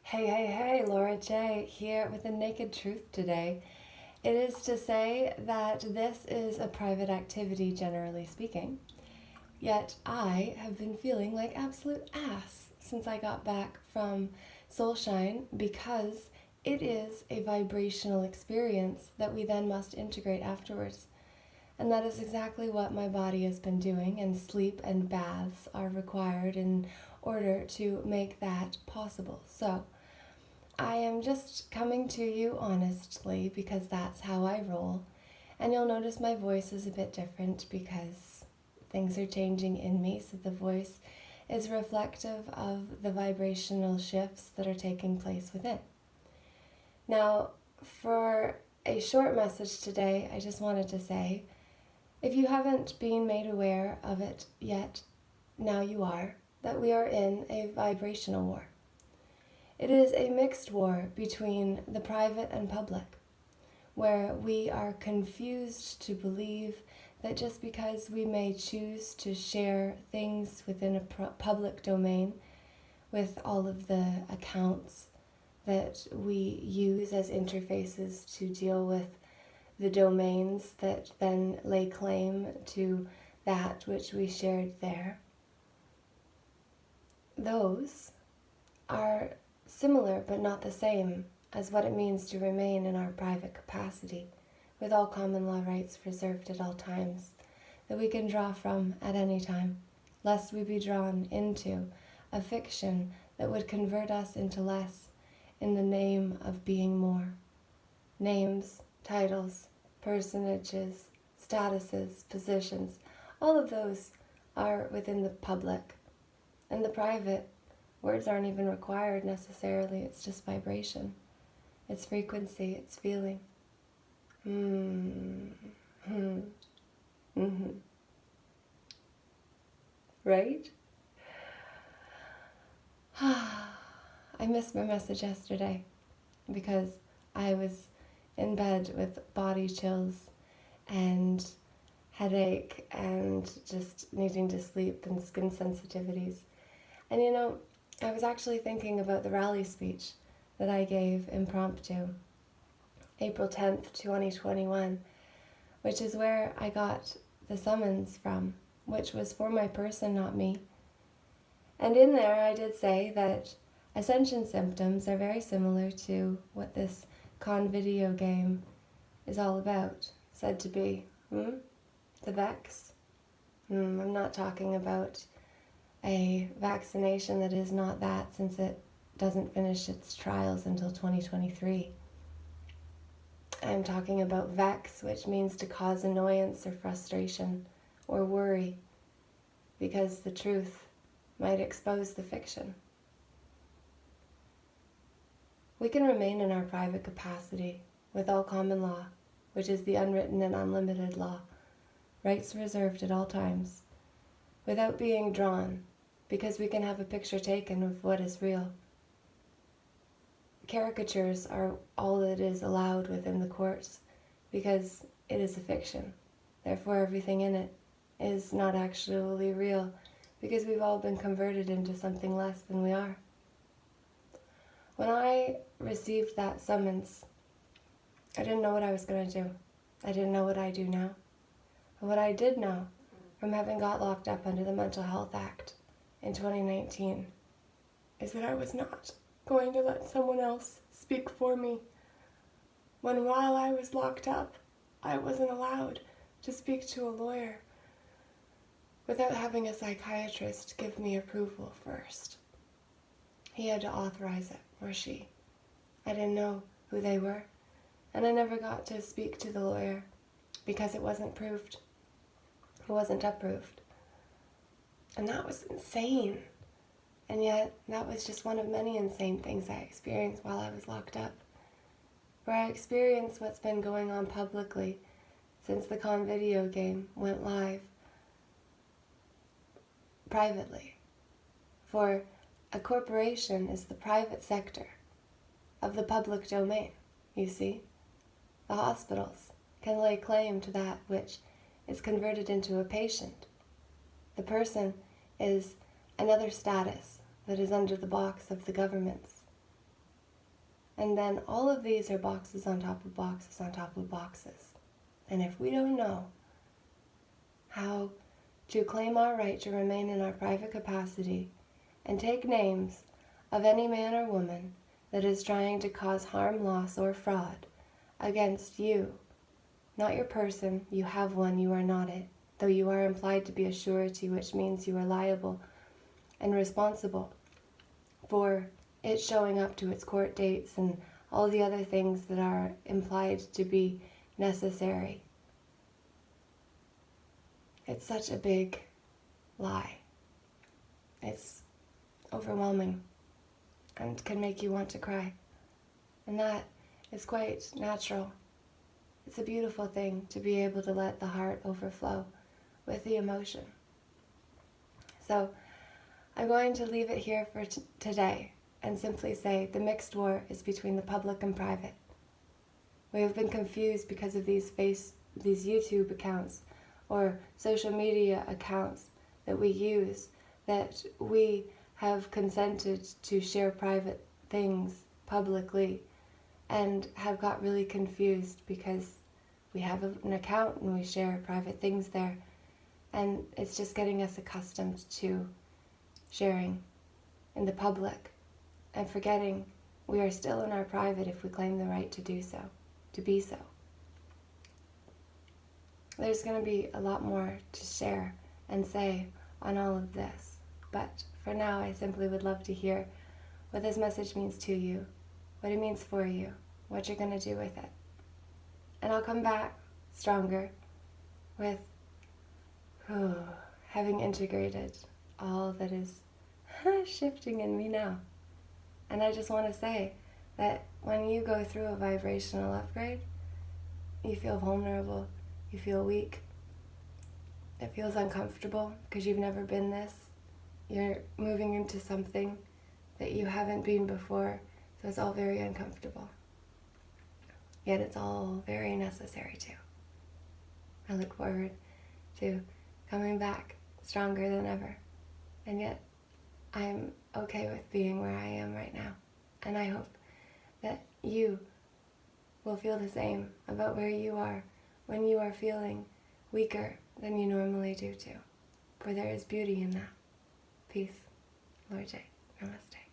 Hey, Laura J. here with a naked truth today. It is to say that this is a private activity, generally speaking, yet I have been feeling like absolute ass since I got back from Soulshine because it is a vibrational experience that we then must integrate afterwards. And that is exactly what my body has been doing, and sleep and baths are required in order to make that possible. So, I am just coming to you honestly because that's how I roll. And you'll notice my voice is a bit different because things are changing in me, so the voice is reflective of the vibrational shifts that are taking place within. Now, for a short message today, I just wanted to say, if you haven't been made aware of it yet, now you are, that we are in a vibrational war. It is a mixed war between the private and public, where we are confused to believe that just because we may choose to share things within a public domain with all of the accounts that we use as interfaces to deal with the domains that then lay claim to that which we shared there, those are similar but not the same as what it means to remain in our private capacity, with all common law rights reserved at all times, that we can draw from at any time, lest we be drawn into a fiction that would convert us into less in the name of being more. Names, titles, personages, statuses, positions, all of those are within the public, and the private words aren't even required necessarily, it's just vibration. It's frequency, it's feeling. Right? I missed my message yesterday because I was in bed with body chills and headache and just needing to sleep and skin sensitivities. And I was actually thinking about the rally speech that I gave impromptu, April 10th, 2021, which is where I got the summons from, which was for my person, not me. And in there I did say that ascension symptoms are very similar to what this con video game is all about, said to be. The Vex? I'm not talking about a vaccination that is not that, since it doesn't finish its trials until 2023. I'm talking about vex, which means to cause annoyance or frustration or worry, because the truth might expose the fiction. We can remain in our private capacity with all common law, which is the unwritten and unlimited law, rights reserved at all times, without being drawn, because we can have a picture taken of what is real. Caricatures are all that is allowed within the courts, because it is a fiction. Therefore, everything in it is not actually real, because we've all been converted into something less than we are. When I received that summons, I didn't know what I was going to do. I didn't know what I do now. But what I did know, from having got locked up under the Mental Health Act in 2019, is that I was not going to let someone else speak for me. When while I was locked up, I wasn't allowed to speak to a lawyer without having a psychiatrist give me approval first. He had to authorize it, or she. I didn't know who they were, and I never got to speak to the lawyer because it wasn't proved. It wasn't approved. And that was insane. And yet, that was just one of many insane things I experienced while I was locked up, where I experienced what's been going on publicly since the con video game went live privately. For a corporation is the private sector of the public domain, you see. The hospitals can lay claim to that which is converted into a patient. The person is another status that is under the box of the governments. And then all of these are boxes on top of boxes on top of boxes. And if we don't know how to claim our right to remain in our private capacity and take names of any man or woman that is trying to cause harm, loss, or fraud against you, not your person, you have one, you are not it, though you are implied to be a surety, which means you are liable and responsible for it showing up to its court dates and all the other things that are implied to be necessary. It's such a big lie. It's overwhelming and can make you want to cry. And that is quite natural. It's a beautiful thing to be able to let the heart overflow with the emotion. So I'm going to leave it here for today and simply say the mixed war is between the public and private. We have been confused because of these YouTube accounts or social media accounts that we use, that we have consented to share private things publicly and have got really confused because we have an account and we share private things there, and it's just getting us accustomed to sharing in the public and forgetting we are still in our private if we claim the right to do so, to be so. There's going to be a lot more to share and say on all of this, but for now I simply would love to hear what this message means to you, what it means for you, what you're going to do with it. And I'll come back stronger with having integrated all that is shifting in me now. And I just want to say that when you go through a vibrational upgrade, you feel vulnerable, you feel weak, it feels uncomfortable because you've never been this. You're moving into something that you haven't been before, so it's all very uncomfortable. Yet it's all very necessary too. I look forward to coming back stronger than ever. And yet I'm okay with being where I am right now. And I hope that you will feel the same about where you are when you are feeling weaker than you normally do too. For there is beauty in that. Peace. Lord J. Namaste.